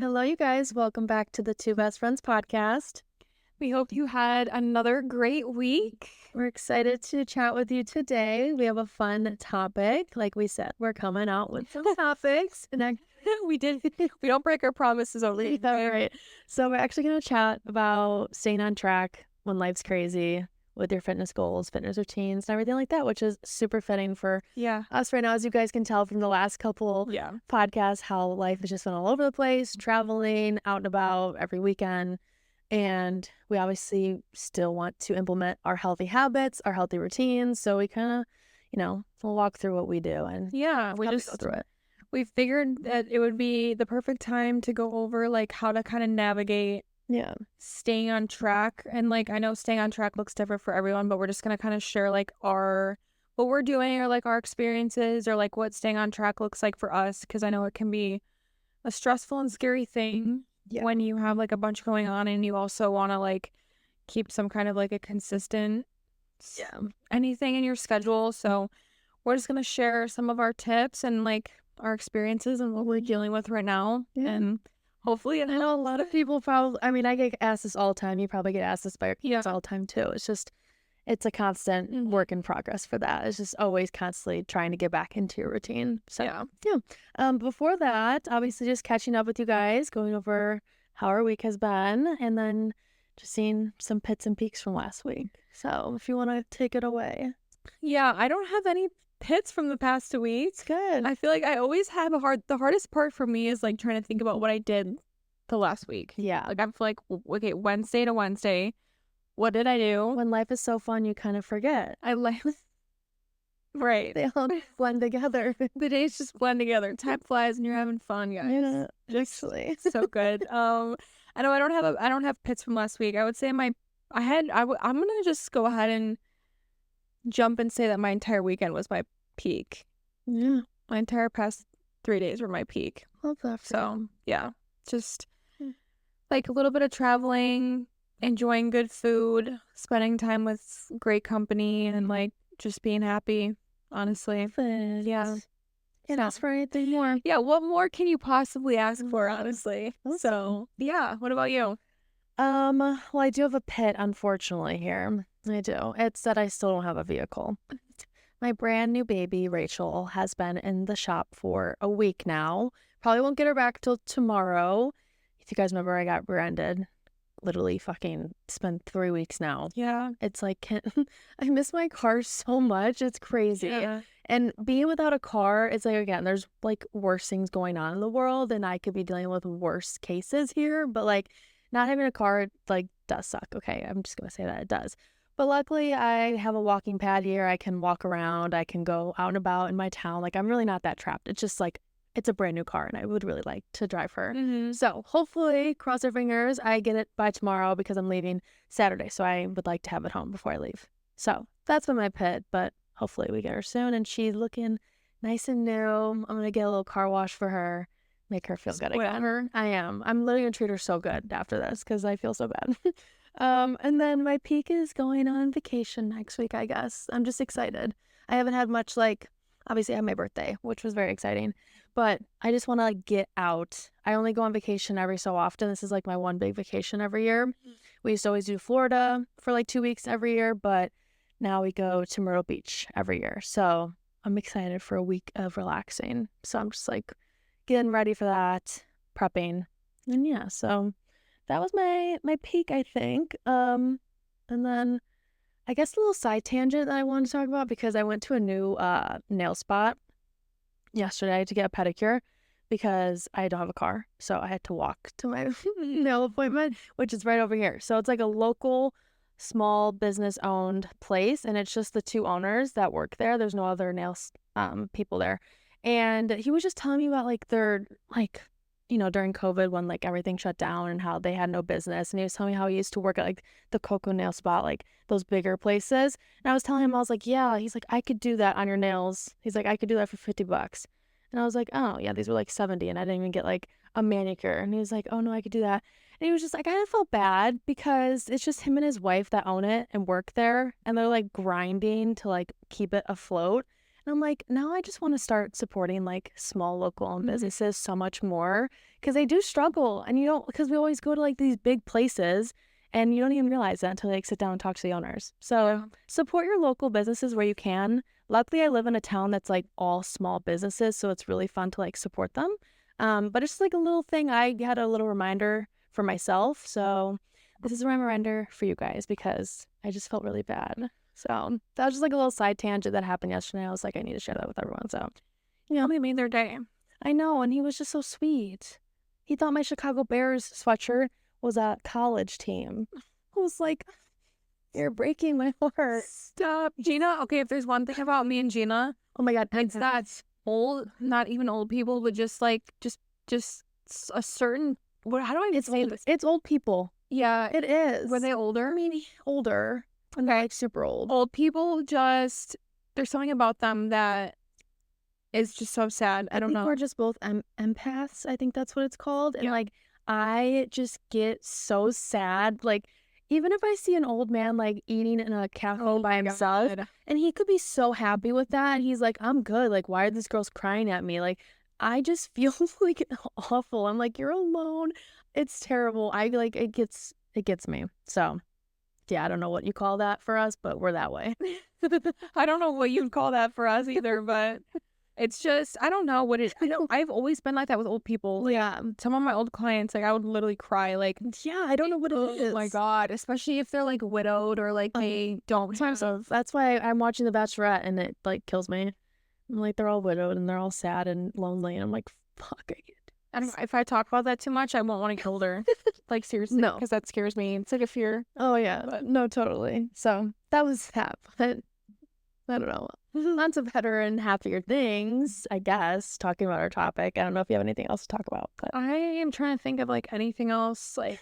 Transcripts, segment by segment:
Hello, you guys. Welcome back to the Two Bestfriends Podcast. We hope you had another great week. We're excited to chat with you today. We have a fun topic. Like we said, we're coming out with some topics. And We don't break our promises only. all right. So we're actually going to chat about staying on track when life's crazy with your fitness goals, fitness routines, and everything like that, which is super fitting for us right now. As you guys can tell from the last couple podcasts, how life has just been all over the place, traveling, out and about every weekend. And we obviously still want to implement our healthy habits, our healthy routines. So we kind of, we'll walk through what we do and we just go through it. We figured that it would be the perfect time to go over like how to kind of navigate staying on track. And like I know staying on track looks different for everyone, but we're just gonna kind of share like what we're doing or like our experiences or like what staying on track looks like for us, because I know it can be a stressful and scary thing when you have like a bunch going on and you also want to like keep some kind of like a consistent anything in your schedule. So we're just gonna share some of our tips and like our experiences and what we're dealing with right now. And hopefully I know a lot of people probably, I get asked this all the time. You probably get asked this by your kids all the time too. It's a constant work in progress for that. It's just always constantly trying to get back into your routine. So before that, obviously just catching up with you guys, going over how our week has been, and then just seeing some pits and peaks from last week. So if you want to take it away. Yeah, I don't have any pits from the past 2 weeks. Good. I feel like I always have the hardest part for me is like trying to think about what I did the last week. Yeah. Like I feel like, okay, Wednesday to Wednesday, what did I do? When life is so fun, you kind of forget. Right. They all blend together. The days just blend together. Time flies and you're having fun, guys. Yeah, actually. So good. I know I don't have pits from last week. I would say I'm gonna just go ahead and jump and say that my entire weekend was my peak. Yeah. My entire past 3 days were my peak. Love that. So yeah, just like a little bit of traveling, enjoying good food, spending time with great company, and like just being happy, honestly. Yeah. Can't ask for anything more. Yeah, what more can you possibly ask for, honestly? So yeah, what about you? Well, I do have a pit, unfortunately, here. I do. It's that I still don't have a vehicle. My brand new baby, Rachel, has been in the shop for a week now. Probably won't get her back till tomorrow. If you guys remember, I got branded. Literally fucking spent 3 weeks now. Yeah. It's like, I miss my car so much. It's crazy. Yeah. And being without a car, it's like, again, there's like worse things going on in the world and I could be dealing with worse cases here. But like not having a car, like, does suck. Okay. I'm just going to say that it does. But luckily I have a walking pad here. I can walk around. I can go out and about in my town. Like I'm really not that trapped. It's just like, it's a brand new car and I would really like to drive her. Mm-hmm. So hopefully, cross our fingers, I get it by tomorrow because I'm leaving Saturday. So I would like to have it home before I leave. So that's been my pit, but hopefully we get her soon. And she's looking nice and new. I'm going to get a little car wash for her, make her feel good again. I am. I'm literally going to treat her so good after this because I feel so bad. And then my peak is going on vacation next week, I guess. I'm just excited. I haven't had much obviously I had my birthday, which was very exciting. But I just want to get out. I only go on vacation every so often. This is like my one big vacation every year. We used to always do Florida for 2 weeks every year, but now we go to Myrtle Beach every year. So I'm excited for a week of relaxing. So I'm just getting ready for that, prepping. And yeah, so that was my peak, I think. And then I guess a little side tangent that I wanted to talk about because I went to a new nail spot yesterday to get a pedicure because I don't have a car. So I had to walk to my nail appointment, which is right over here. So it's like a local, small business owned place. And it's just the two owners that work there. There's no other nail people there. And he was just telling me about their during COVID when everything shut down and how they had no business. And he was telling me how he used to work at the Coco nail spot, those bigger places. And I was telling him, I was like, yeah, he's like, I could do that on your nails. He's like, I could do that for $50. And I was like, oh yeah, these were $70 and I didn't even get a manicure. And he was like, oh no, I could do that. And he was just I kind of felt bad because it's just him and his wife that own it and work there. And they're grinding to keep it afloat. And I'm like, now I just want to start supporting like small local owned businesses so much more because they do struggle. And you don't, because we always go to like these big places and you don't even realize that until you like sit down and talk to the owners. So support your local businesses where you can. Luckily, I live in a town that's like all small businesses, so it's really fun to like support them. But it's like a little thing. I had a little reminder for myself. So this is a reminder for you guys because I just felt really bad. So that was just like a little side tangent that happened yesterday. I was like, I need to share that with everyone. So, They made their day. I know. And he was just so sweet. He thought my Chicago Bears sweatshirt was a college team. I was like, you're breaking my heart. Stop. Gina, okay, if there's one thing about me and Gina, oh my God, it's that old, not even old people, but just like, just a certain, how do I say this? It's old people. Yeah. It is. Were they older? I mean, older. And they're like super old. Old people just, there's something about them that is just so sad. I don't know. We're just both empaths. I think that's what it's called. And like, I just get so sad. Like, even if I see an old man like eating in a cafe by himself, and he could be so happy with that. He's like, I'm good. Like, why are these girls crying at me? Like, I just feel like awful. I'm like, you're alone. It's terrible. I like, it gets me. So yeah, I don't know what you call that for us, but we're that way. I don't know what you'd call that for us either, but it's just, I don't know what it is. I've always been like that with old people. Yeah. Some of my old clients, like I would literally cry. Like, yeah, I don't know what it is. Oh my God. Especially if they're like widowed or like they don't have. That's why I'm watching The Bachelorette and it like kills me. I'm like, they're all widowed and they're all sad and lonely. And I'm like, fuck, I get I don't know. If I talk about that too much, I won't want to kill her. Like, seriously. No. Because that scares me. It's like a fear. Oh, yeah. But no, totally. So that was that. But I don't know. Lots of better and happier things, I guess, talking about our topic. I don't know if you have anything else to talk about. But I am trying to think of like anything else like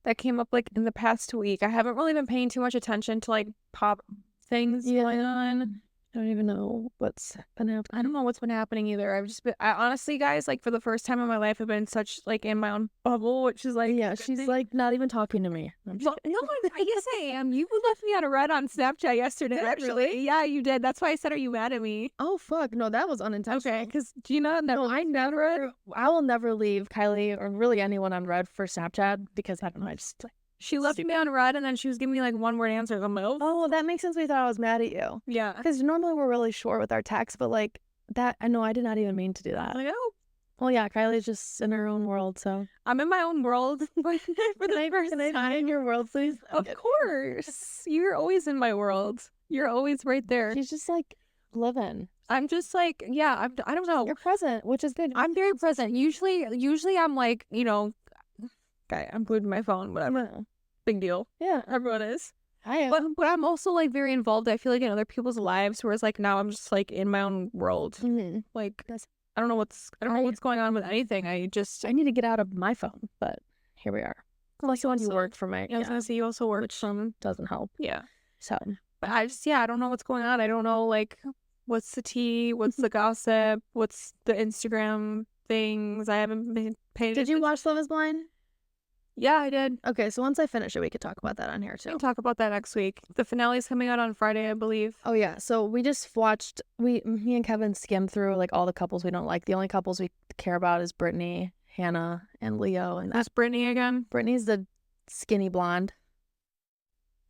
that came up like in the past week. I haven't really been paying too much attention to like pop things going on. I don't even know what's been happening. I don't know what's been happening either. I honestly, guys, like for the first time in my life, I've been such like in my own bubble, which is like, yeah, she's like not even talking to me. No, I guess I am. You left me on a red on Snapchat yesterday. Actually, yeah, you did. That's why I said, "Are you mad at me?" Oh fuck, no, that was unintentional. Okay, because Gina, I will never leave Kylie or really anyone on red for Snapchat because I don't know. I just like. She left me on red, and then she was giving me like one word answers. I'm like, oh, that makes sense. We thought I was mad at you. Yeah, because normally we're really short with our texts, but like that, I know I did not even mean to do that. Like, oh, well, yeah, Kylie's just in her own world, so I'm in my own world. For the first time. Can I be in your world, please? Of course, you're always in my world. You're always right there. She's just like living. I'm just like, yeah, I don't know. You're present, which is good. I'm very present. Usually I'm like, you know, okay, I'm glued to my phone, whatever. Big deal. Yeah, everyone is. I am. But I'm also like very involved. I feel like in other people's lives, whereas like now I'm just like in my own world. Mm-hmm. Like I don't know what's going on with anything. I need to get out of my phone, but here we are. Unless you want to work for my. I was gonna say you also work, which doesn't help. Yeah. So, but I don't know what's going on. I don't know like what's the tea, what's the gossip, what's the Instagram things. I haven't been paying. Did you watch Love Is Blind? Yeah, I did. Okay, so once I finish it, we could talk about that on here too. We can talk about that next week. The finale is coming out on Friday, I believe. Oh yeah, so we just watched. Me and Kevin skimmed through like all the couples we don't like. The only couples we care about is Brittany, Hannah, and Leo. And that's Brittany again. Brittany's the skinny blonde,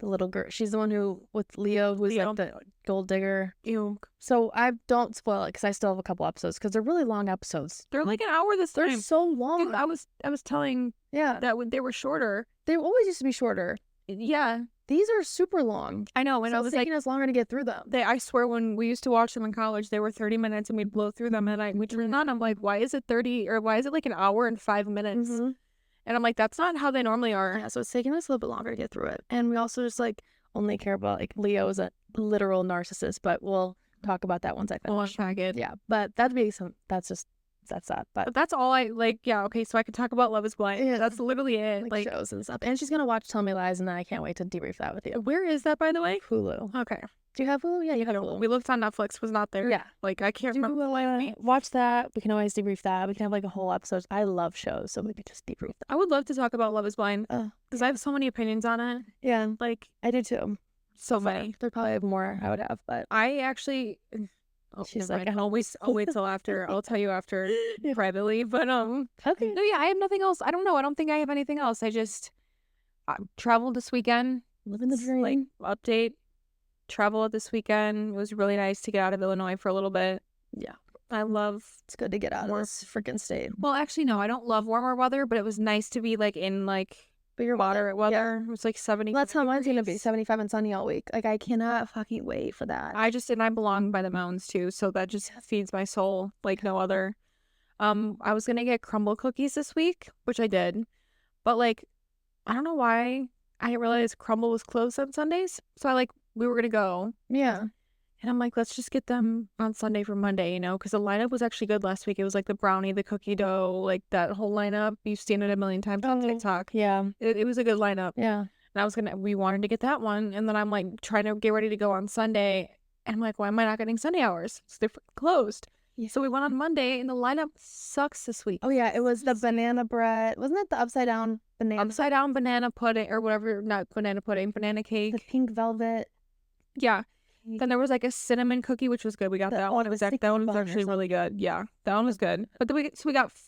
the little girl. She's the one who with Leo, who's like the gold digger. Ew. So I don't spoil it because I still have a couple episodes because they're really long episodes. They're like an hour this time. They're so long. Dude, I was telling that they were shorter. They always used to be shorter. Yeah. These are super long. I know. And so I was taking us longer to get through them. I swear when we used to watch them in college, they were 30 minutes and we'd blow through them. And we turned on. I'm like, why is it 30 or why is it like an hour and 5 minutes? Mm-hmm. And I'm like, that's not how they normally are. Yeah, so it's taking us a little bit longer to get through it. And we also just like only care about like Leo is a literal narcissist, but we'll talk about that once I finish. Yeah, but that's that. But that's all I like. Yeah, okay, so I could talk about Love Is Blind. Yeah, that's literally it. Like shows and stuff. And she's gonna watch Tell Me Lies, and then I can't wait to debrief that with you. Where is that, by the way? Hulu. Okay. Do you have Hulu? Yeah, you have Hulu. We looked on Netflix, was not there. Yeah. Like I can't remember. Watch that. We can always debrief that. We can have like a whole episode. I love shows, so we could just debrief that. I would love to talk about Love Is Blind because I have so many opinions on it. Yeah, like I do too. So many. There probably have more I would have, but I actually, She's never like, mind. I'll wait till after. I'll tell you after privately. But okay. no, yeah, I have nothing else. I don't know. I don't think I have anything else. I just traveled this weekend. Living the dream. Like, update. Traveled this weekend. It was really nice to get out of Illinois for a little bit. Yeah. It's good to get out of this freaking state. Well, actually, no, I don't love warmer weather, but it was nice to be like in like bigger moderate weather. Yeah. It was like 70. Well, that's how mine's gonna be, 75 and sunny all week. Like, I cannot fucking wait for that. I belong by the mountains too, so that just feeds my soul like no other. I was gonna get crumble cookies this week, which I did, but like, I don't know why I didn't realize Crumble was closed on Sundays. So we were gonna go. Yeah. And I'm like, let's just get them on Sunday for Monday, you know, because the lineup was actually good last week. It was like the brownie, the cookie dough, like that whole lineup. You've seen it a million times on TikTok. Yeah. It was a good lineup. Yeah. And we wanted to get that one. And then I'm like trying to get ready to go on Sunday. And I'm like, why am I not getting Sunday hours? So they're closed. Yeah. So we went on Monday and the lineup sucks this week. Oh, yeah. It was the banana bread. Wasn't it the upside down banana? Upside down banana pudding or whatever. Not banana pudding, banana cake. The pink velvet. Yeah. Then there was like a cinnamon cookie, which was good. We got that one. That one was actually really good. Yeah, that one was good. But then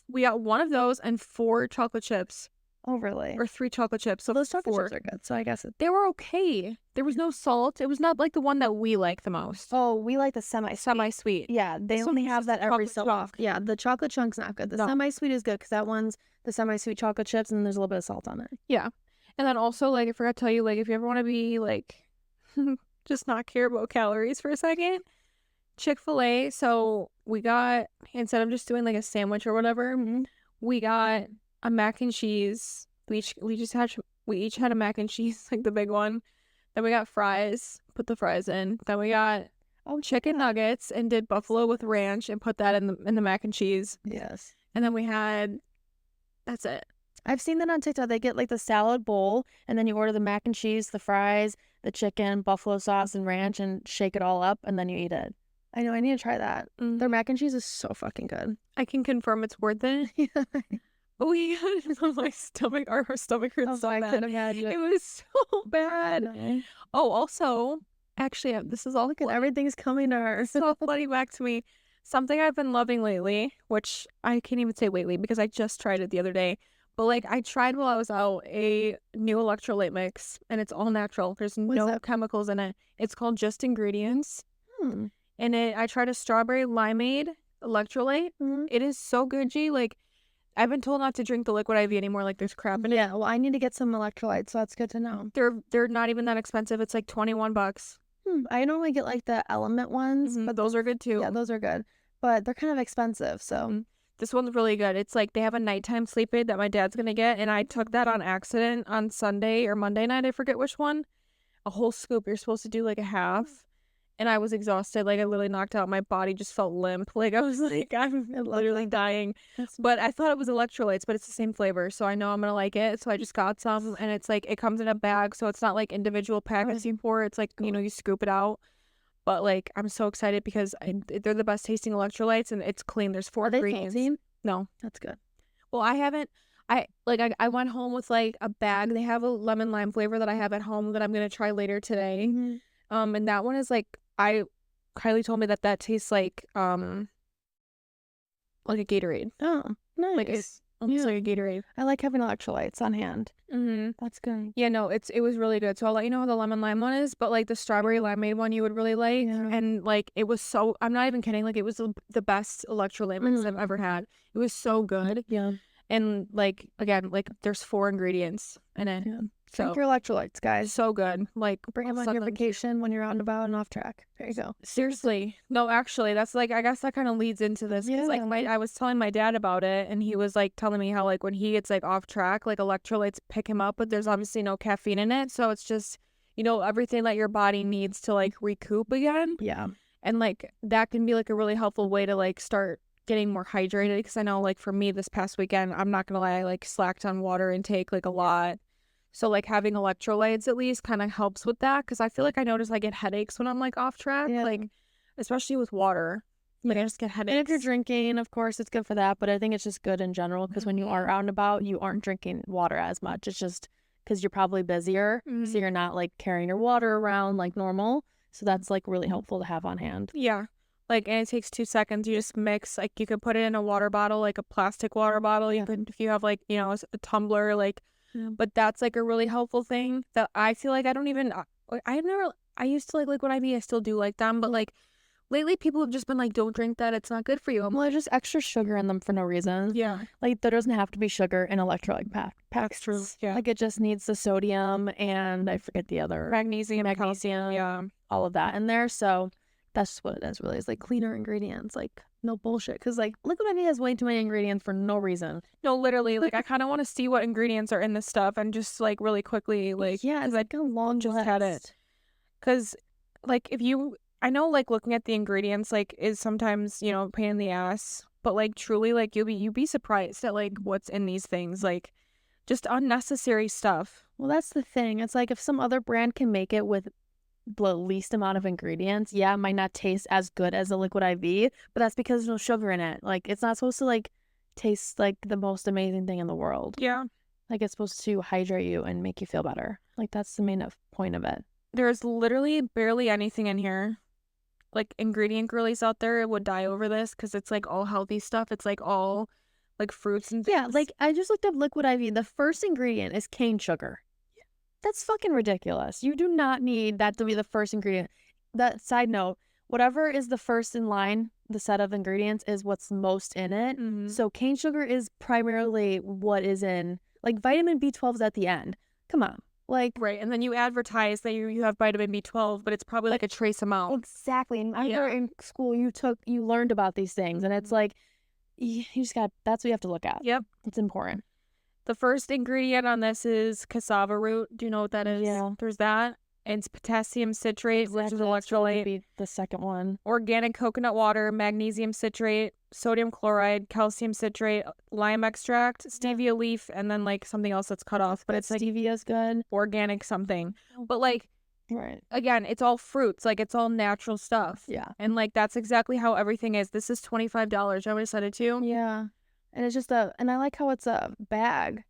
we got one of those and 4 chocolate chips. Oh, really? Or 3 chocolate chips. So those chocolate chips are good. So I guess they were okay. There was no salt. It was not like the one that we like the most. Oh, we like the semi-sweet. Yeah, they only have that every so often. Yeah, the chocolate chunk's not good. The semi-sweet is good because that one's the semi-sweet chocolate chips and there's a little bit of salt on it. Yeah, and then also like I forgot to tell you, like if you ever want to be like. Just not care about calories for a second. Chick-fil-A. So we got, instead of just doing like a sandwich or whatever, we got a mac and cheese. We each had a mac and cheese, like the big one. Then we got fries, put the fries in. Then we got chicken nuggets and did buffalo with ranch and put that in the mac and cheese. Yes. And then that's it. I've seen that on TikTok. They get like the salad bowl and then you order the mac and cheese, the fries, the chicken, buffalo sauce, and ranch and shake it all up and then you eat it. I know. I need to try that. Their mac and cheese is so fucking good. I can confirm it's worth it. Oh, yeah. My stomach, our stomach hurts so bad. I couldn't imagine. It was so bad. No. Oh, also, actually, this is all good. Everything's coming to her. So funny back to me. Something I've been loving lately, which I can't even say lately because I just tried it the other day. But like I tried while I was out a new electrolyte mix and it's all natural. There's no chemicals in it. It's called Just Ingredients. And I tried a strawberry limeade electrolyte. It is so good, G. Like I've been told not to drink the liquid IV anymore. Like there's crap in it. Yeah, well I need to get some electrolytes, so that's good to know. They're not even that expensive. It's like $21. I normally get like the Element ones, but those are good too. Yeah, those are good. But they're kind of expensive, so this one's really good. It's like they have a nighttime sleep aid that my dad's gonna get, and I took that on accident on Sunday or Monday night. I forget which one. A whole scoop. You're supposed to do like a half, and I was exhausted. Like I literally knocked out. My body just felt limp. Like I was like I'm literally dying. But I thought it was electrolytes, but it's the same flavor, so I know I'm gonna like it. So I just got some, and it's like it comes in a bag, so it's not like individual packaging for it. It's like you scoop it out. But like I'm so excited because they're the best tasting electrolytes and it's clean. There's 4 ingredients. No, that's good. Well, I haven't. I went home with like a bag. They have a lemon lime flavor that I have at home that I'm gonna try later today. And that one is like Kylie told me that tastes like a Gatorade. Oh, nice. Like it's almost like a Gatorade. I like having electrolytes on hand. That's good. Yeah, no, it was really good. So I'll let you know how the lemon lime one is, but like the strawberry limeade one you would really like. Yeah. And like it was so, I'm not even kidding, like it was the best electrolyte mix I've ever had. It was so good. Yeah. And like again, like there's 4 ingredients in it. Yeah. So, drink your electrolytes, guys. So good. Like bring them on your vacation when you're out and about and off track. There you go. Seriously. No, actually, that's like, I guess that kind of leads into this. Yeah. Like I was telling my dad about it and he was like telling me how like when he gets like off track, like electrolytes pick him up, but there's obviously no caffeine in it. So it's just, everything that your body needs to like recoup again. Yeah. And like that can be like a really helpful way to like start getting more hydrated. Because I know like for me this past weekend, I'm not going to lie, I like slacked on water intake like a lot. So, like, having electrolytes at least kind of helps with that because I feel like I notice I get headaches when I'm, like, off track, like, especially with water. Like, I just get headaches. And if you're drinking, of course, it's good for that, but I think it's just good in general because when you are out and about, you aren't drinking water as much. It's just because you're probably busier, so you're not, like, carrying your water around like normal. So that's, like, really helpful to have on hand. Yeah. Like, and it takes 2 seconds. You just mix. Like, you could put it in a water bottle, like a plastic water bottle. You could, if you have like, you know, a tumbler, like. Yeah. But that's like a really helpful thing that I feel like I don't even. I used to like Liquid IV. I still do like them, but like lately people have just been like, don't drink that. It's not good for you. Well, there's just extra sugar in them for no reason. Yeah. Like, there doesn't have to be sugar in electrolyte packs. That's true. Yeah. Like, it just needs the sodium and I forget the other. Magnesium. Yeah. All of that in there. So that's just what it is, really. It's like cleaner ingredients. Like, no bullshit. Because, like, Liquid IV has way too many ingredients for no reason. No, literally. Like, I kind of want to see what ingredients are in this stuff and just, like, really quickly, like. Yeah, it's like a long just had it. Because, like, I know, like, looking at the ingredients, like, is sometimes, you know, a pain in the ass. But, like, truly, like, you'd be surprised at, like, what's in these things. Like, just unnecessary stuff. Well, that's the thing. It's like if some other brand can make it with the least amount of ingredients, yeah, it might not taste as good as a Liquid IV, but that's because there's no sugar in it. Like, it's not supposed to, like, taste like the most amazing thing in the world. Yeah. Like, it's supposed to hydrate you and make you feel better. Like, that's the main point of it. There's literally barely anything in here. Like, ingredient girlies out there would die over this because it's, like, all healthy stuff. It's, like, all, like, fruits and things. Yeah, like, I just looked up Liquid IV. The first ingredient is cane sugar. That's fucking ridiculous. You do not need that to be the first ingredient. That side note, whatever is the first in line, the set of ingredients is what's most in it. Mm-hmm. So cane sugar is primarily what is in, like, vitamin B12 is at the end. Come on. Like, right, and then you advertise that you have vitamin B12, but it's probably like a trace amount. Exactly. And I remember in school you learned about these things, and it's like you just got, that's what you have to look at. Yep, it's important. The first ingredient on this is cassava root. Do you know what that is? Yeah, there's that. It's potassium citrate, which is electrolyte. Be the second one. Organic coconut water, magnesium citrate, sodium chloride, calcium citrate, lime extract, stevia leaf, and then like something else that's cut off. But it's like stevia's good. Organic something. But like, right. Again, it's all fruits. Like, it's all natural stuff. Yeah. And like, that's exactly how everything is. This is $25. I would have said it too. Yeah. And it's just and I like how it's a bag.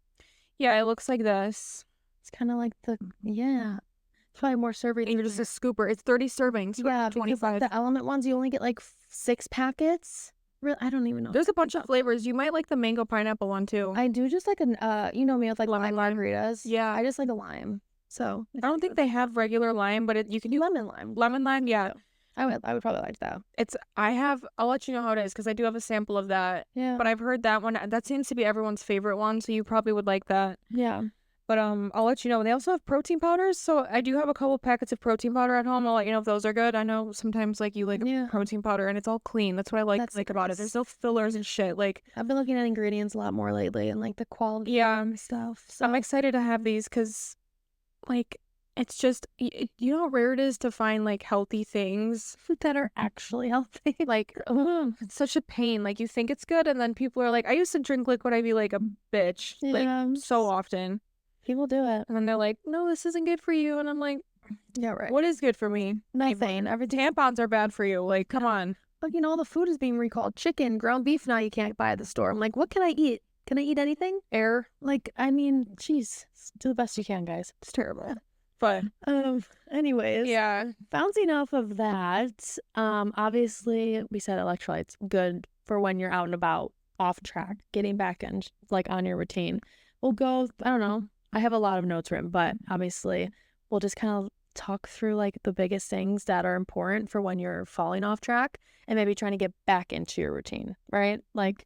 Yeah, it looks like this. It's kind of like it's probably more servings. And you're just a scooper. It's 30 servings. Yeah, 25. The Element ones, you only get like 6 packets. Really, I don't even know. There's a bunch of flavors. You might like the mango pineapple one too. I do just like you know me with like lime margaritas. Yeah, I just like a lime. So I don't think they have regular lime, but you can do lemon lime. Lemon lime, yeah. I would probably like that. I'll let you know how it is because I do have a sample of that. Yeah. But I've heard that one. That seems to be everyone's favorite one, so you probably would like that. Yeah. But I'll let you know. They also have protein powders, so I do have a couple packets of protein powder at home. I'll let you know if those are good. I know sometimes like you like protein powder and it's all clean. That's what I like about it. There's no fillers and shit. Like, I've been looking at ingredients a lot more lately and like the quality and stuff. So I'm excited to have these because like it's just, you know how rare it is to find like healthy things that are actually healthy. Like, it's such a pain. Like, you think it's good and then people are like, I used to drink Liquid IV like a bitch, like so often. People do it. And then they're like, no, this isn't good for you. And I'm like, yeah, right. What is good for me? Nothing. Tampons are bad for you. Like, come on. Like, all the food is being recalled. Chicken, ground beef now you can't buy at the store. I'm like, what can I eat? Can I eat anything? Air. Like, I mean, jeez. Do the best you can, guys. It's terrible. But anyways, yeah. Bouncing off of that, obviously we said electrolytes good for when you're out and about, off track, getting back in, like on your routine. We'll go, I don't know, I have a lot of notes written, but obviously we'll just kind of talk through like the biggest things that are important for when you're falling off track and maybe trying to get back into your routine, right? Like,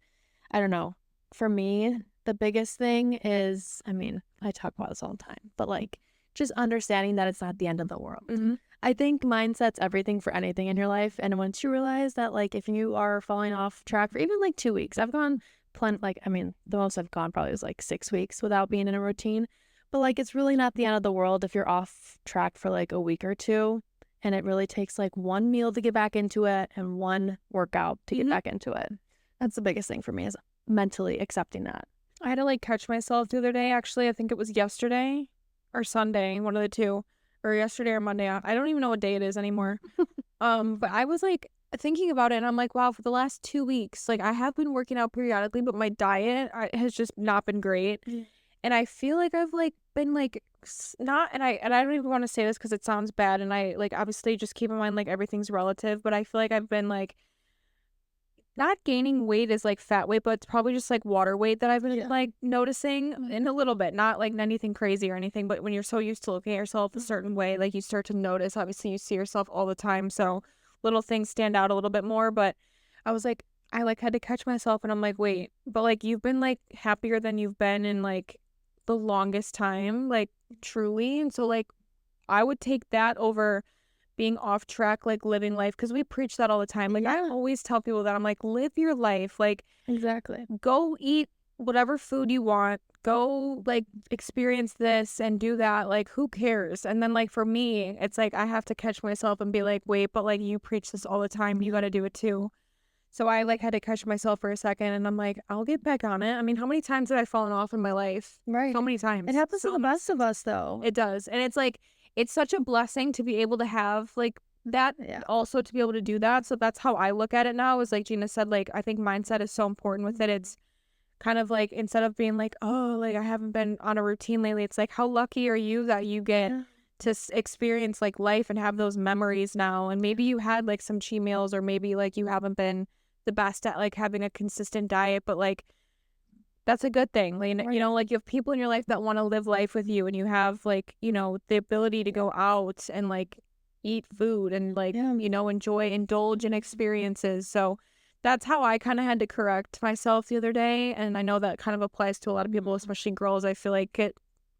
I don't know, for me, the biggest thing is, I mean, I talk about this all the time, but like, just understanding that it's not the end of the world. Mm-hmm. I think mindset's everything for anything in your life. And once you realize that, like, if you are falling off track for even like 2 weeks, I've gone the most I've gone probably was like 6 weeks without being in a routine. But like, it's really not the end of the world if you're off track for like a week or two. And it really takes like one meal to get back into it and one workout to get back into it. That's the biggest thing for me, is mentally accepting that. I had to like catch myself the other day. Actually, I think it was yesterday or Sunday, one of the two, or yesterday or Monday. I don't even know what day it is anymore. But I was like thinking about it and I'm like, wow, for the last 2 weeks, like I have been working out periodically, but my diet has just not been great. And I feel like I've like been like not, and I don't even want to say this because it sounds bad, and I like obviously just keep in mind like everything's relative, but I feel like I've been like not gaining weight is like fat weight, but it's probably just like water weight that I've been like noticing in a little bit, not like anything crazy or anything, but when you're so used to looking at yourself a certain way, like you start to notice, obviously you see yourself all the time, so little things stand out a little bit more. But I was like, I like had to catch myself and I'm like, wait, but like you've been like happier than you've been in like the longest time, like truly. And so like I would take that over being off track, like living life, because we preach that all the time. Like I always tell people that I'm like, live your life, like Exactly. go eat whatever food you want, go like experience this and do that, like who cares? And then like for me it's like I have to catch myself and be like, wait, but like you preach this all the time, you got to do it too. So I like had to catch myself for a second and I'm like, I'll get back on it. I mean, how many times have I fallen off in my life? Right. So many times. It happens to the best of us though. It does. And it's like, it's such a blessing to be able to have like that, also to be able to do that. So that's how I look at it now, is like Gina said, like I think mindset is so important with it. It's kind of like, instead of being like, oh, like I haven't been on a routine lately, it's like, how lucky are you that you get to experience like life and have those memories now. And maybe you had like some cheat meals, or maybe like you haven't been the best at like having a consistent diet, but like that's a good thing. Like, you know, like you have people in your life that want to live life with you, and you have like, you know, the ability to go out and like eat food and like, you know, indulge in experiences. So that's how I kind of had to correct myself the other day. And I know that kind of applies to a lot of people, especially girls. I feel like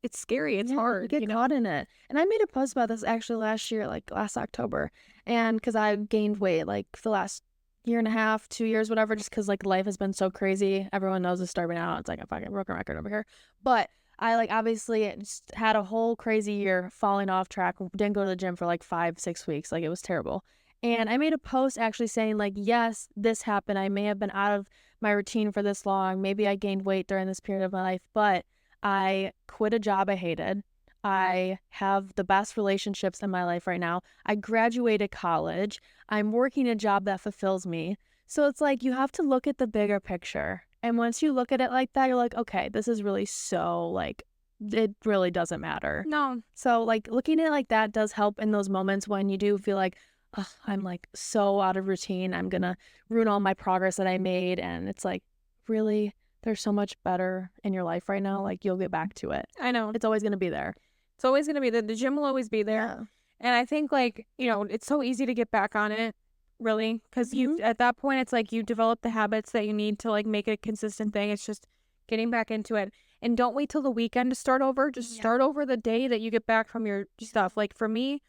it's scary. It's hard. You get caught in it. And I made a post about this actually last year, like last October. And because I gained weight like for the last year and a half, 2 years, whatever, just because like life has been so crazy. Everyone knows it's starving out. It's like a fucking broken record over here. But I like obviously just had a whole crazy year falling off track. Didn't go to the gym for like 5-6 weeks. Like it was terrible. And I made a post actually saying like, yes, this happened. I may have been out of my routine for this long. Maybe I gained weight during this period of my life, but I quit a job I hated. I have the best relationships in my life right now. I graduated college. I'm working a job that fulfills me. So it's like you have to look at the bigger picture. And once you look at it like that, you're like, okay, this is really so like, it really doesn't matter. No. So like looking at it like that does help in those moments when you do feel like, oh, I'm like so out of routine. I'm going to ruin all my progress that I made. And it's like, really, there's so much better in your life right now. Like you'll get back to it. I know. It's always going to be there. It's always going to be there. The gym will always be there. Yeah. And I think like, you know, it's so easy to get back on it, really. Because you, at that point, it's like you develop the habits that you need to like make it a consistent thing. It's just getting back into it. And don't wait till the weekend to start over. Just start over the day that you get back from your stuff. Like for me,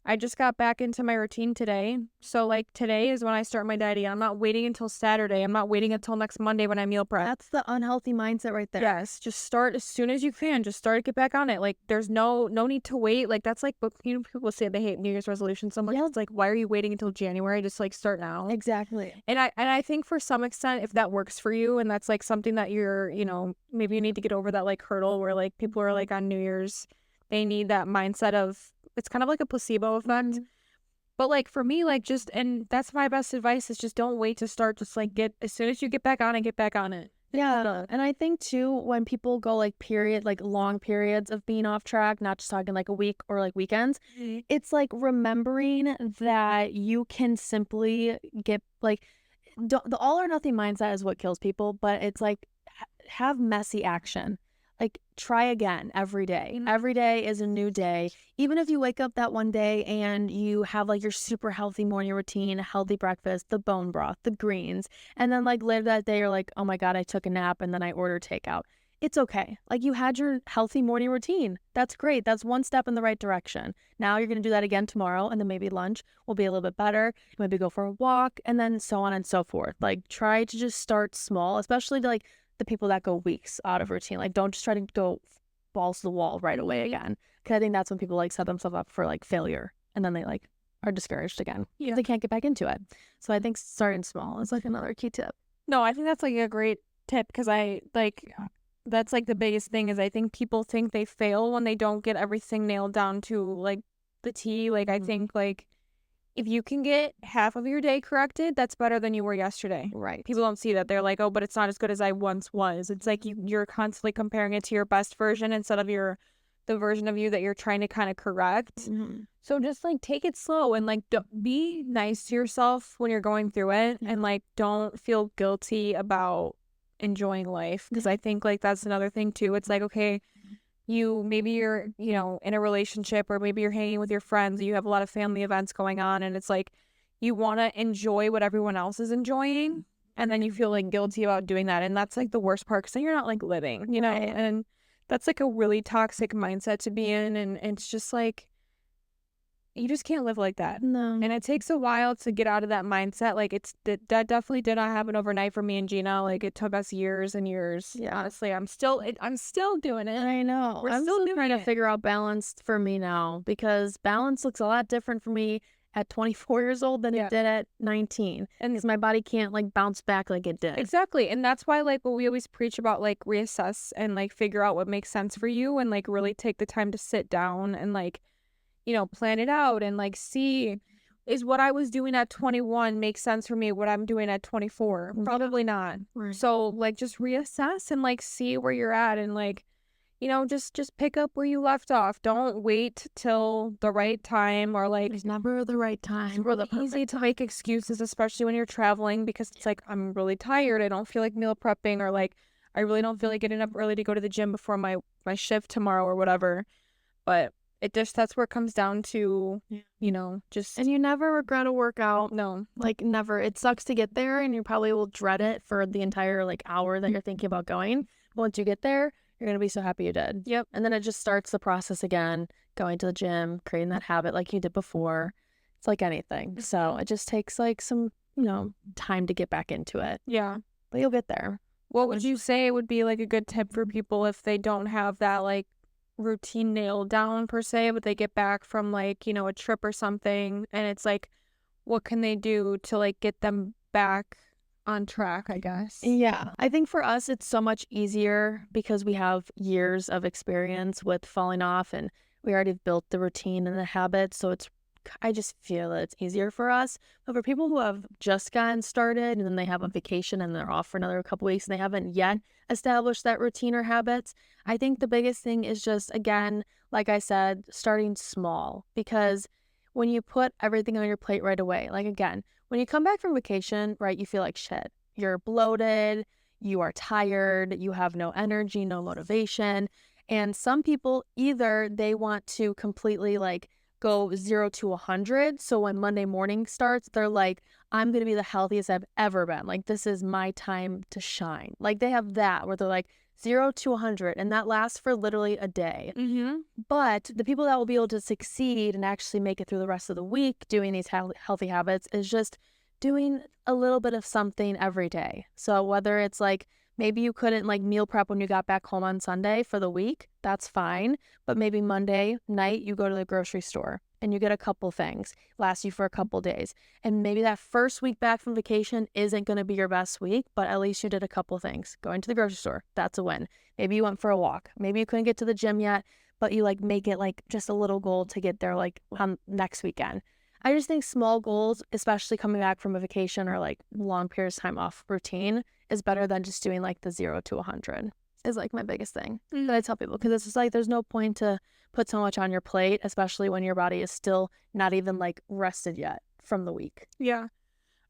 I just got back into my routine today. So like today is when I start my diet again. I'm not waiting until Saturday. I'm not waiting until next Monday when I meal prep. That's the unhealthy mindset right there. Yes, just start as soon as you can. Just start, get back on it. Like there's no need to wait. Like that's like, you know, people say they hate New Year's resolutions so much. It's like, why are you waiting until January? Just like start now. Exactly. And I think for some extent, if that works for you and that's like something that you're, you know, maybe you need to get over that like hurdle where like people are like on New Year's, they need that mindset of, it's kind of like a placebo effect. But like for me, like just, and that's my best advice, is just don't wait to start. Just like as soon as you get back on it, get back on it. Yeah. And I think too, when people go like long periods of being off track, not just talking like a week or like weekends, it's like remembering that you can simply get like, the all or nothing mindset is what kills people, but it's like have messy action. Like try again every day. Every day is a new day. Even if you wake up that one day and you have like your super healthy morning routine, a healthy breakfast, the bone broth, the greens, and then like later that day you're like, oh my God, I took a nap and then I ordered takeout. It's okay. Like you had your healthy morning routine. That's great. That's one step in the right direction. Now you're going to do that again tomorrow, and then maybe lunch will be a little bit better. Maybe go for a walk, and then so on and so forth. Like try to just start small, especially to like the people that go weeks out of routine. Like don't just try to go balls to the wall right away again, because I think that's when people like set themselves up for like failure, and then they like are discouraged again. They can't get back into it. So I think starting small is like another key tip. No, I think that's like a great tip, because I like that's like the biggest thing is I think people think they fail when they don't get everything nailed down to like the T. Like I think like if you can get half of your day corrected, that's better than you were yesterday. Right. People don't see that. They're like, oh, but it's not as good as I once was. It's like you're constantly comparing it to your best version instead of the version of you that you're trying to kind of correct. Mm-hmm. So just like take it slow and like be nice to yourself when you're going through it, and like don't feel guilty about enjoying life, because I think like that's another thing too. It's like, okay, maybe you're, in a relationship, or maybe you're hanging with your friends, you have a lot of family events going on, and it's like you want to enjoy what everyone else is enjoying, and then you feel like guilty about doing that, and that's like the worst part, because then you're not like living, Right. and that's like a really toxic mindset to be in, and it's just like you just can't live like that. No. And it takes a while to get out of that mindset. Like that definitely did not happen overnight for me and Gina. Like it took us years and years. Yeah. Honestly, I'm still doing it. I know. We're I'm still still trying to doing it. figure out balance for me now, because balance looks a lot different for me at 24 years old than it did at 19. And because my body can't like bounce back like it did. Exactly. And that's why like what we always preach about, like reassess and like figure out what makes sense for you, and like really take the time to sit down and like, plan it out, and like see, is what I was doing at 21 make sense for me what I'm doing at 24? Probably not. Right. So like just reassess and like see where you're at, and like, just pick up where you left off. Don't wait till the right time, or like There's never the right time. it's really easy to make excuses, especially when you're traveling, because it's like, I'm really tired, I don't feel like meal prepping, or like I really don't feel like getting up early to go to the gym before my shift tomorrow or whatever. But that's where it comes down to, just. And you never regret a workout. No. Like never. It sucks to get there, and you probably will dread it for the entire like hour that you're thinking about going. But once you get there, you're going to be so happy you did. Yep. And then it just starts the process again, going to the gym, creating that habit like you did before. It's like anything. So it just takes like some, time to get back into it. Yeah. But you'll get there. What would you say would be like a good tip for people if they don't have that like routine nailed down per se, but they get back from like, a trip or something, and it's like, what can they do to like get them back on track, I guess? Yeah. I think for us, it's so much easier because we have years of experience with falling off, and we already built the routine and the habits. So I just feel that it's easier for us. But for people who have just gotten started and then they have a vacation and they're off for another couple weeks and they haven't yet established that routine or habits, I think the biggest thing is just, again, like I said, starting small. Because when you put everything on your plate right away, like again, when you come back from vacation, right, you feel like shit. You're bloated, you are tired, you have no energy, no motivation. And some people, either they want to completely like go 0 to 100. So when Monday morning starts, they're like, I'm going to be the healthiest I've ever been. Like, this is my time to shine. Like, they have that where they're like 0 to 100, and that lasts for literally a day. Mm-hmm. But the people that will be able to succeed and actually make it through the rest of the week doing these healthy habits is just doing a little bit of something every day. So whether it's like, maybe you couldn't like meal prep when you got back home on Sunday for the week, that's fine. But maybe Monday night you go to the grocery store and you get a couple things, lasts you for a couple days. And maybe that first week back from vacation isn't going to be your best week, but at least you did a couple things. Going to the grocery store, that's a win. Maybe you went for a walk. Maybe you couldn't get to the gym yet, but you like make it like just a little goal to get there like on next weekend. I just think small goals, especially coming back from a vacation or like long periods of time off routine, is better than just doing like the 0 to 100 is like my biggest thing that I tell people, because it's just like there's no point to put so much on your plate, especially when your body is still not even like rested yet from the week. Yeah.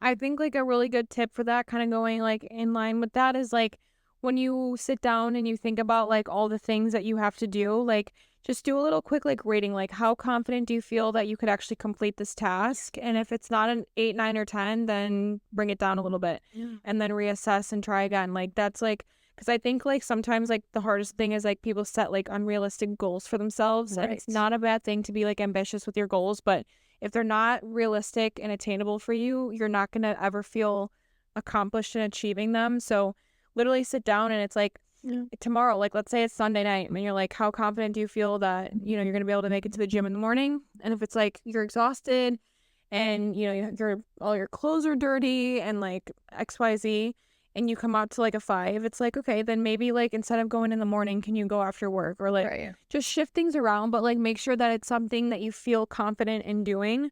I think like a really good tip for that, kind of going like in line with that, is like when you sit down and you think about like all the things that you have to do, like just do a little quick like rating, like how confident do you feel that you could actually complete this task? And if it's not an 8, 9, or 10, then bring it down a little bit and then reassess and try again. Like that's like, because I think like sometimes like the hardest thing is like people set like unrealistic goals for themselves. Right. And it's not a bad thing to be like ambitious with your goals, but if they're not realistic and attainable for you, you're not going to ever feel accomplished in achieving them. So literally sit down and it's like, tomorrow, like let's say it's Sunday night and you're like, how confident do you feel that you're going to be able to make it to the gym in the morning? And if it's like you're exhausted and all your clothes are dirty and like XYZ, and you come out to like a 5, it's like, okay, then maybe like instead of going in the morning, can you go after work? Or like just shift things around, but like make sure that it's something that you feel confident in doing.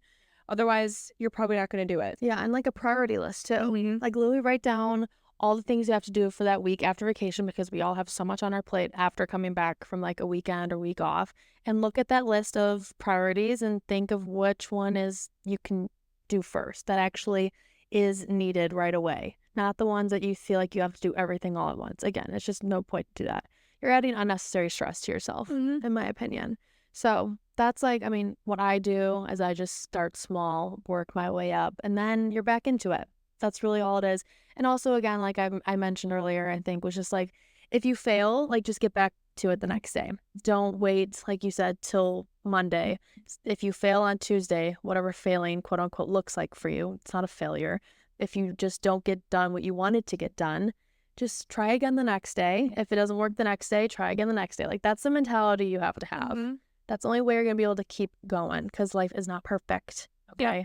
Otherwise, you're probably not going to do it. Yeah, and like a priority list too. Mm-hmm. Like literally write down all the things you have to do for that week after vacation, because we all have so much on our plate after coming back from like a weekend or week off, and look at that list of priorities and think of which one is you can do first that actually is needed right away, not the ones that you feel like you have to do everything all at once. Again, it's just no point to do that. You're adding unnecessary stress to yourself, in my opinion. So that's like, I mean, what I do is I just start small, work my way up, and then you're back into it. That's really all it is. And also, again, like I mentioned earlier, I think was just like, if you fail, like just get back to it the next day. Don't wait, like you said, till Monday. If you fail on Tuesday, whatever failing, quote unquote, looks like for you, it's not a failure. If you just don't get done what you wanted to get done, just try again the next day. If it doesn't work the next day, try again the next day. Like that's the mentality you have to have. Mm-hmm. That's the only way you're going to be able to keep going, because life is not perfect. Okay. Yeah.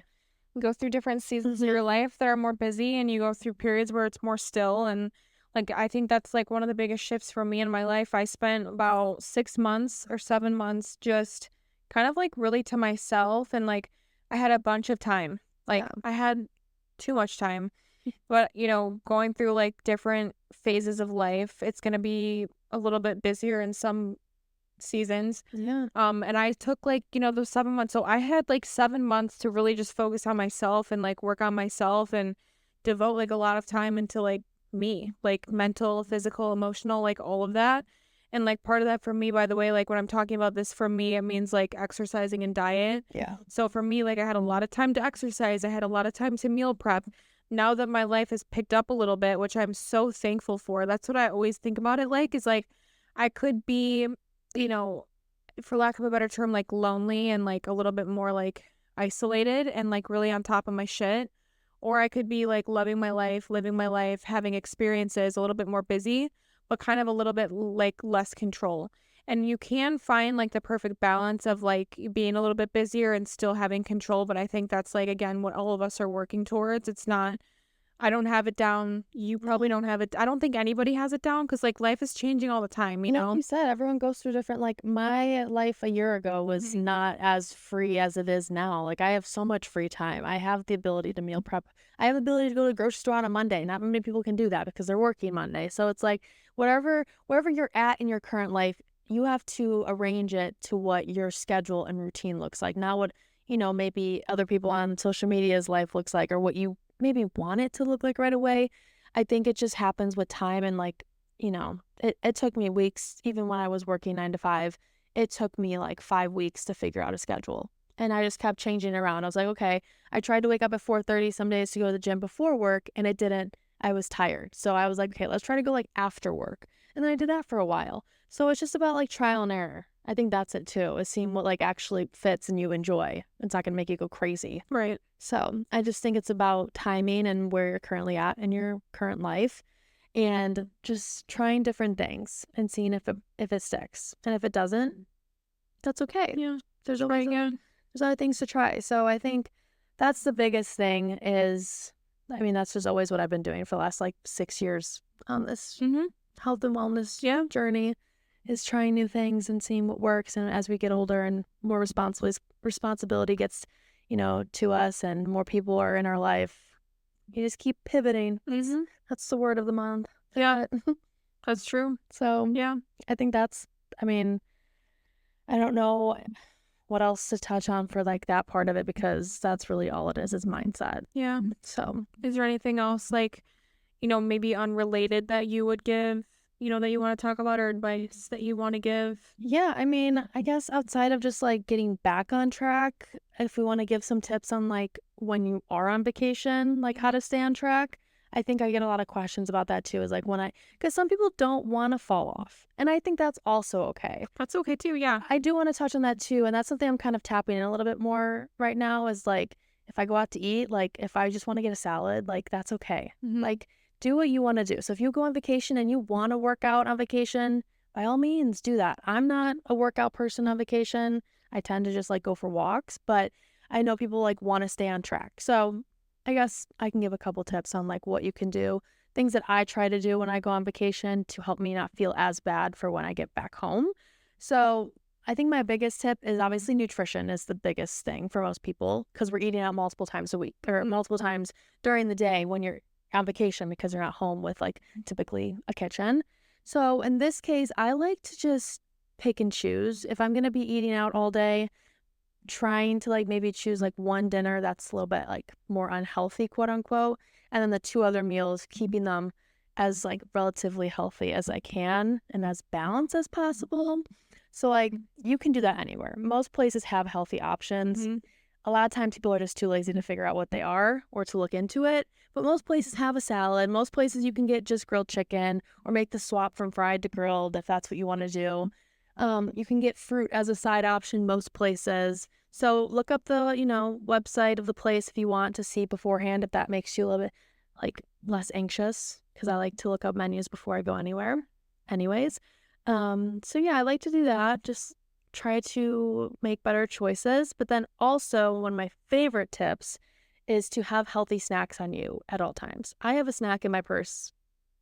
You go through different seasons of your life that are more busy, and you go through periods where it's more still. And like, I think that's like one of the biggest shifts for me in my life. I spent about 6 months or 7 months just kind of like really to myself. And like, I had a bunch of time. Like I had too much time, but you know, going through like different phases of life, it's going to be a little bit busier in some seasons. And I took like, you know, those 7 months. So I had like 7 months to really just focus on myself and like work on myself and devote like a lot of time into like me, like mental, physical, emotional, like all of that. And like part of that for me, by the way, like when I'm talking about this, for me, it means like exercising and diet. Yeah. So for me, like I had a lot of time to exercise. I had a lot of time to meal prep. Now that my life has picked up a little bit, which I'm so thankful for, that's what I always think about it like, is like I could be, you know, for lack of a better term, like lonely and like a little bit more like isolated and like really on top of my shit. Or I could be like loving my life, living my life, having experiences, a little bit more busy, but kind of a little bit like less control. And you can find like the perfect balance of like being a little bit busier and still having control. But I think that's like, again, what all of us are working towards. It's not, I don't have it down. You probably don't have it. I don't think anybody has it down, because like life is changing all the time, you know? Like you said, everyone goes through different, like my life a year ago was not as free as it is now. Like I have so much free time. I have the ability to meal prep. I have the ability to go to the grocery store on a Monday. Not many people can do that because they're working Monday. So it's like wherever you're at in your current life, you have to arrange it to what your schedule and routine looks like. Not what, you know, maybe other people on social media's life looks like, or what you maybe want it to look like right away. I think it just happens with time. And like, you know, it took me weeks. Even when I was working 9 to 5, it took me like 5 weeks to figure out a schedule. And I just kept changing around. I was like, okay, I tried to wake up at 4:30 some days to go to the gym before work, and it didn't. I was tired. So I was like, okay, let's try to go like after work. And then I did that for a while. So it's just about like trial and error. I think that's it too, is seeing what like actually fits and you enjoy. It's not going to make you go crazy. Right. So I just think it's about timing and where you're currently at in your current life, and just trying different things and seeing if it sticks. And if it doesn't, that's okay. Yeah. There's always there's other things to try. So I think that's the biggest thing is, I mean, that's just always what I've been doing for the last like 6 years on this health and wellness journey, is trying new things and seeing what works. And as we get older and more responsibility gets, you know, to us and more people are in our life, you just keep pivoting. That's the word of the month. Yeah, that's true. So yeah, I think that's, I mean, I don't know what else to touch on for like that part of it, because that's really all it is mindset. Yeah. So is there anything else like, you know, maybe unrelated that you would give, you know, that you want to talk about, or advice that you want to give? Yeah, I mean, I guess outside of just like getting back on track, if we want to give some tips on like when you are on vacation, like how to stay on track, I think I get a lot of questions about that too, is like because some people don't want to fall off. And I think that's also okay. That's okay too, yeah. I do want to touch on that too. And that's something I'm kind of tapping in a little bit more right now, is like, if I go out to eat, like if I just want to get a salad, like that's okay. Like do what you want to do. So if you go on vacation and you want to work out on vacation, by all means do that. I'm not a workout person on vacation. I tend to just like go for walks, but I know people like want to stay on track. So I guess I can give a couple tips on like what you can do, things that I try to do when I go on vacation to help me not feel as bad for when I get back home. So I think my biggest tip is obviously nutrition is the biggest thing for most people because we're eating out multiple times a week or multiple times during the day when you're on vacation because you're not home with like typically a kitchen. So in this case, I like to just pick and choose. If I'm going to be eating out all day, trying to like maybe choose like one dinner that's a little bit like more unhealthy, quote unquote, and then the two other meals, keeping them as like relatively healthy as I can and as balanced as possible. So like you can do that anywhere. Most places have healthy options. A lot of times people are just too lazy to figure out what they are or to look into it. But most places have a salad. Most places you can get just grilled chicken or make the swap from fried to grilled if that's what you want to do. You can get fruit as a side option most places. So look up the, website of the place if you want to see beforehand if that makes you a little bit like less anxious because I like to look up menus before I go anywhere. Anyways, so yeah, I like to do that. Just try to make better choices. But then also one of my favorite tips is to have healthy snacks on you at all times. I have a snack in my purse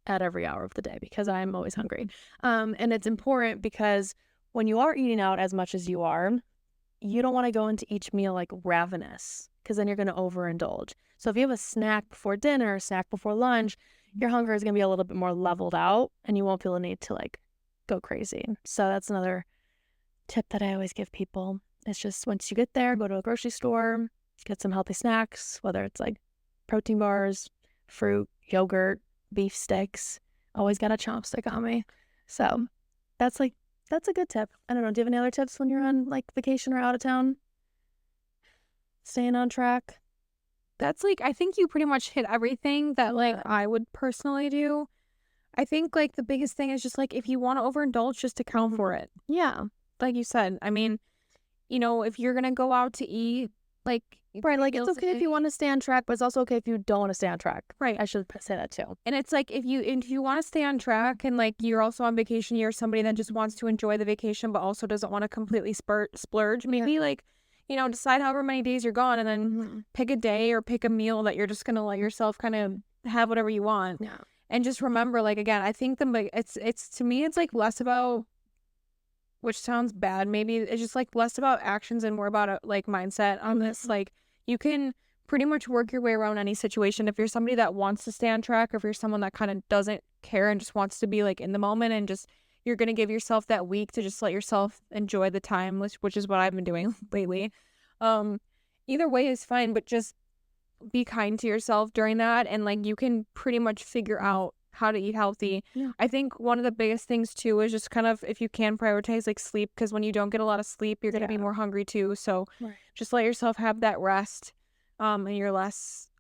at every hour of the day because I'm always hungry. And it's important because when you are eating out as much as you are, you don't want to go into each meal like ravenous because then you're going to overindulge. So if you have a snack before dinner, a snack before lunch, your hunger is going to be a little bit more leveled out and you won't feel the need to like go crazy. So that's another tip that I always give people. It's just once you get there, go to a grocery store, get some healthy snacks, whether it's like protein bars, fruit, yogurt, beef sticks. Always got a chopstick on me. So that's a good tip. I don't know. Do you have any other tips when you're on like vacation or out of town? Staying on track? That's like, I think you pretty much hit everything that like I would personally do. I think like the biggest thing is just like if you want to overindulge, just account for it. Yeah. Like you said, I mean, if you're going to go out to eat, like, right, like it's okay if you want to stay on track, but it's also okay if you don't want to stay on track. Right. I should say that too. And it's like if you want to stay on track and like you're also on vacation, you're somebody that just wants to enjoy the vacation but also doesn't want to completely splurge. Maybe like, decide however many days you're gone and then pick a day or pick a meal that you're just going to let yourself kind of have whatever you want. Yeah. And just remember, like, again, I think it's to me, it's like less about, which sounds bad, maybe it's just like less about actions and more about like mindset on this. Like you can pretty much work your way around any situation. If you're somebody that wants to stay on track, or if you're someone that kind of doesn't care and just wants to be like in the moment and just, you're going to give yourself that week to just let yourself enjoy the time, which is what I've been doing lately. Either way is fine, but just be kind to yourself during that. And like, you can pretty much figure out how to eat healthy. Yeah. I think one of the biggest things too is just kind of, if you can, prioritize like sleep, because when you don't get a lot of sleep, you're going to be more hungry too. So just let yourself have that rest, and you're a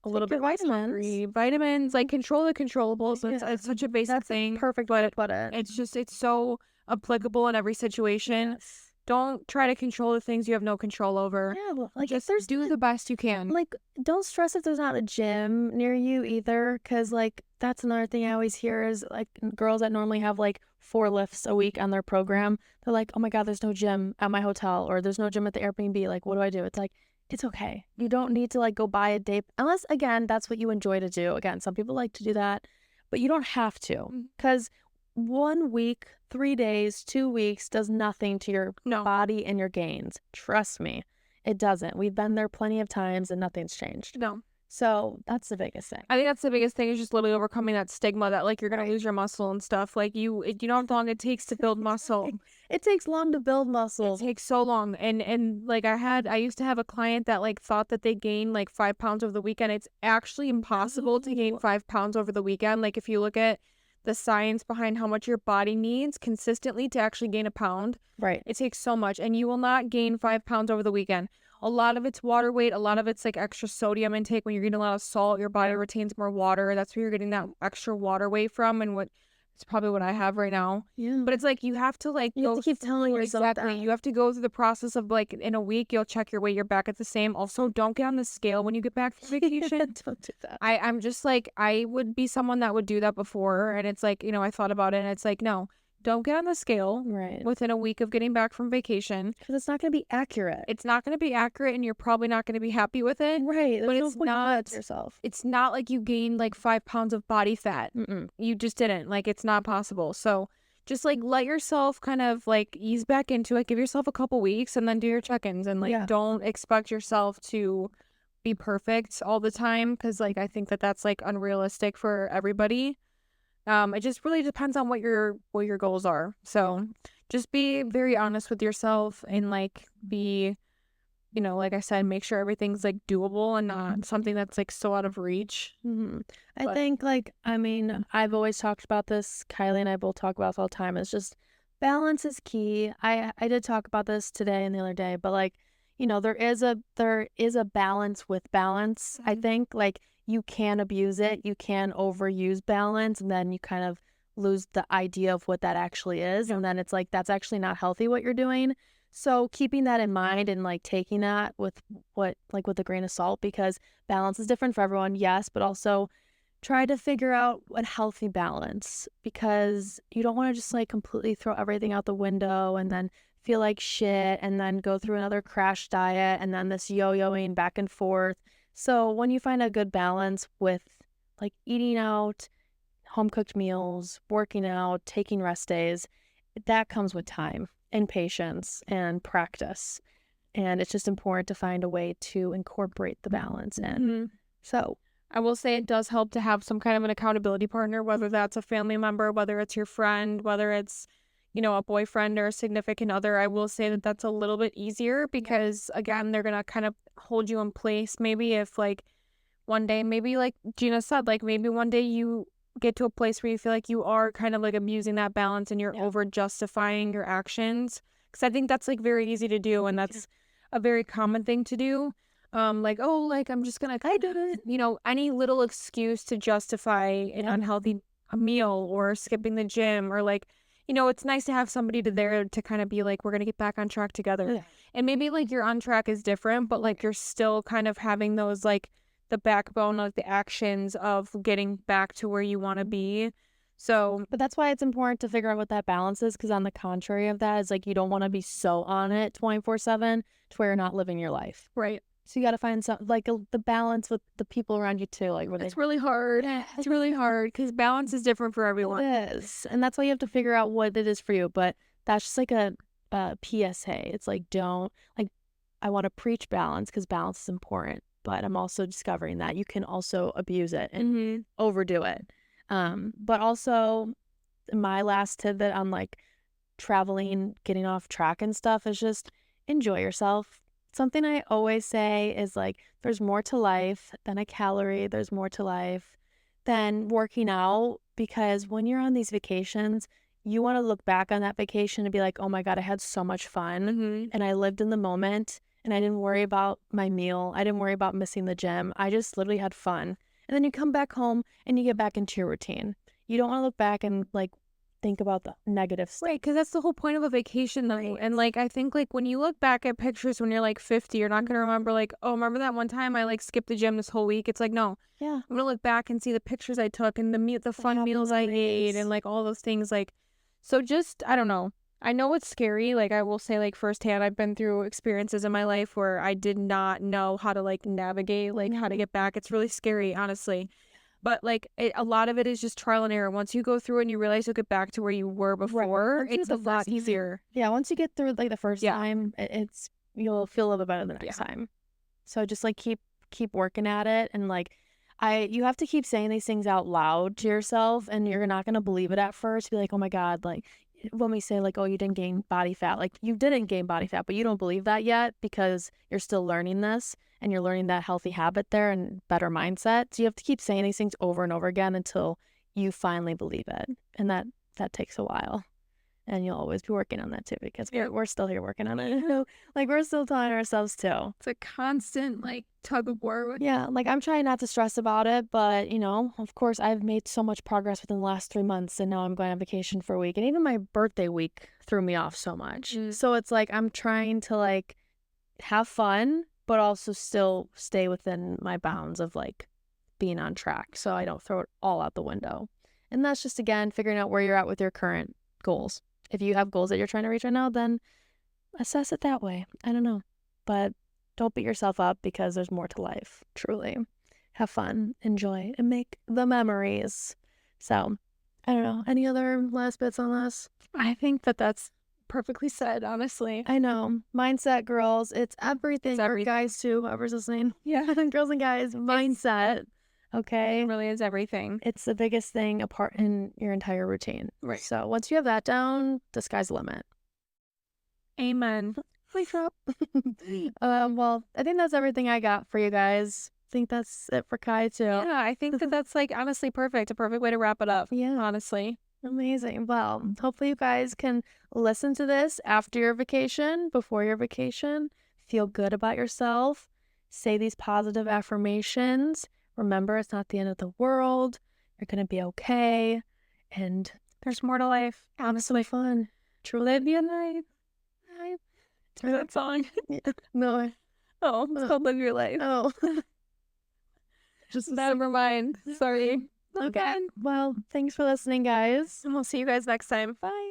little bit less hungry. Vitamins, like control the controllables. It's such a basic thing. Perfect way to put it. It's so applicable in every situation. Yes. Don't try to control the things you have no control over. Yeah, well, like just do the best you can. Like, don't stress if there's not a gym near you either, because like that's another thing I always hear is like girls that normally have like 4 lifts a week on their program. They're like, oh my God, there's no gym at my hotel, or there's no gym at the Airbnb. Like, what do I do? It's like, it's okay. You don't need to like go buy a day unless again that's what you enjoy to do. Again, some people like to do that, but you don't have to, because 1 week, 3 days, 2 weeks does nothing to your body and your gains. Trust me, it doesn't. We've been there plenty of times and nothing's changed. No. So that's the biggest thing. I think that's the biggest thing is just literally overcoming that stigma that like you're going to lose your muscle and stuff. Like you know how long it takes to build muscle. It takes long to build muscle. It takes so long. And like I used to have a client that like thought that they gained like 5 pounds over the weekend. It's actually impossible to gain 5 pounds over the weekend. Like if you look at the science behind how much your body needs consistently to actually gain a pound. Right. It takes so much. And you will not gain 5 pounds over the weekend. A lot of it's water weight. A lot of it's like extra sodium intake. When you're eating a lot of salt, your body retains more water. That's where you're getting that extra water weight from. And it's probably what I have right now. Yeah. But it's like you have to like you have to keep telling yourself exactly. that. You have to go through the process of like in a week you'll check your weight. You're back at the same. Also, don't get on the scale when you get back from vacation. Don't do that. I'm just like I would be someone that would do that before, and it's like I thought about it, and it's like no. Don't get on the scale within a week of getting back from vacation. Because it's not going to be accurate. It's not going to be accurate, and you're probably not going to be happy with it. Right. But it's not yourself. It's not like you gained like 5 pounds of body fat. You just didn't. Like it's not possible. So just like let yourself kind of like ease back into it. Give yourself a couple weeks and then do your check-ins, and like don't expect yourself to be perfect all the time, because like I think that that's like unrealistic for everybody. It just really depends on what your goals are. So just be very honest with yourself and like be, like I said, make sure everything's like doable and not something that's like so out of reach. I think I've always talked about this. Kylie and I both talk about this all the time. It's just balance is key. I did talk about this today and the other day, but like, there is a balance with balance. I think like you can abuse it. You can overuse balance, and then you kind of lose the idea of what that actually is. And then it's like, that's actually not healthy what you're doing. So keeping that in mind and like taking that with with a grain of salt, because balance is different for everyone. Yes. But also try to figure out what healthy balance, because you don't want to just like completely throw everything out the window and then feel like shit and then go through another crash diet and then this yo-yoing back and forth. So when you find a good balance with like eating out, home cooked meals, working out, taking rest days, that comes with time and patience and practice. And it's just important to find a way to incorporate the balance in. So I will say it does help to have some kind of an accountability partner, whether that's a family member, whether it's your friend, whether it's, a boyfriend or a significant other. I will say that that's a little bit easier because, again, they're going to kind of hold you in place. Maybe if like one day, maybe like Gina said, like maybe one day you get to a place where you feel like you are kind of like abusing that balance and you're over justifying your actions. Because I think that's like very easy to do, and that's a very common thing to do. Like, oh, like I'm just gonna kind of, any little excuse to justify an unhealthy meal or skipping the gym, or like, it's nice to have somebody there to kind of be like, we're gonna get back on track together. And maybe like your on track is different, but like you're still kind of having those like the backbone of the actions of getting back to where you want to be. So, but that's why it's important to figure out what that balance is, because on the contrary of that is like you don't want to be so on it 24/7 to where you're not living your life. Right. So you got to find some like the balance with the people around you too. Like it's really hard. It's really hard because balance is different for everyone. It is, and that's why you have to figure out what it is for you. But that's just like a PSA. It's like I want to preach balance because balance is important, but I'm also discovering that you can also abuse it and overdo it. But also my last tidbit on like traveling, getting off track and stuff is just enjoy yourself. Something I always say is like, there's more to life than a calorie. There's more to life than working out, because when you're on these vacations, you want to look back on that vacation and be like, oh my God, I had so much fun and I lived in the moment and I didn't worry about my meal. I didn't worry about missing the gym. I just literally had fun. And then you come back home and you get back into your routine. You don't want to look back and like think about the negative stuff. Right, because that's the whole point of a vacation, though. And like I think like when you look back at pictures when you're like 50, you're not gonna remember like, oh, remember that one time I like skipped the gym this whole week. It's like, no, I'm gonna look back and see the pictures I took and the fun meals I ate and like all those things. Like, so just I don't know. I know it's scary. Like I will say, like firsthand, I've been through experiences in my life where I did not know how to like navigate, like how to get back. It's really scary, honestly. But like a lot of it is just trial and error. Once you go through it and you realize you'll get back to where you were before, it's a lot easier. Yeah, once you get through like the first time, you'll feel a little bit better the next time. So just like keep working at it, and like you have to keep saying these things out loud to yourself, and you're not gonna believe it at first. Be like, oh my God, like when we say like, oh, you didn't gain body fat, like you didn't gain body fat, but you don't believe that yet because you're still learning this and you're learning that healthy habit there and better mindset. So you have to keep saying these things over and over again until you finally believe it. And that takes a while. And you'll always be working on that too, because we're still here working on it. So, like we're still telling ourselves too. It's a constant like tug of war. Yeah, like I'm trying not to stress about it, but of course I've made so much progress within the last 3 months, and now I'm going on vacation for a week, and even my birthday week threw me off so much. So it's like I'm trying to like have fun, but also still stay within my bounds of like being on track, so I don't throw it all out the window. And that's just again figuring out where you're at with your current goals. If you have goals that you're trying to reach right now, then assess it that way. I don't know. But don't beat yourself up, because there's more to life. Truly. Have fun, enjoy, and make the memories. So I don't know. Any other last bits on this? I think that's perfectly said, honestly. I know. Mindset, girls. It's everything. It's everything. Or guys, too. Whoever's listening. Yeah. Girls and guys. Mindset. Okay? It really is everything. It's the biggest thing apart in your entire routine. Right. So once you have that down, the sky's the limit. Amen. Wake up. Well, I think that's everything I got for you guys. I think that's it for Kai, too. Yeah, I think that's like honestly perfect. A perfect way to wrap it up. Yeah. Honestly. Amazing. Well, hopefully you guys can listen to this after your vacation, before your vacation. Feel good about yourself. Say these positive affirmations. Remember, it's not the end of the world. You're going to be okay. And there's more to life. Honestly, fun. Truly be a life. Is that song? No. Oh, it's called Live Your Life. Oh. Just never mind. Sorry. Okay. Well, thanks for listening, guys. And we'll see you guys next time. Bye.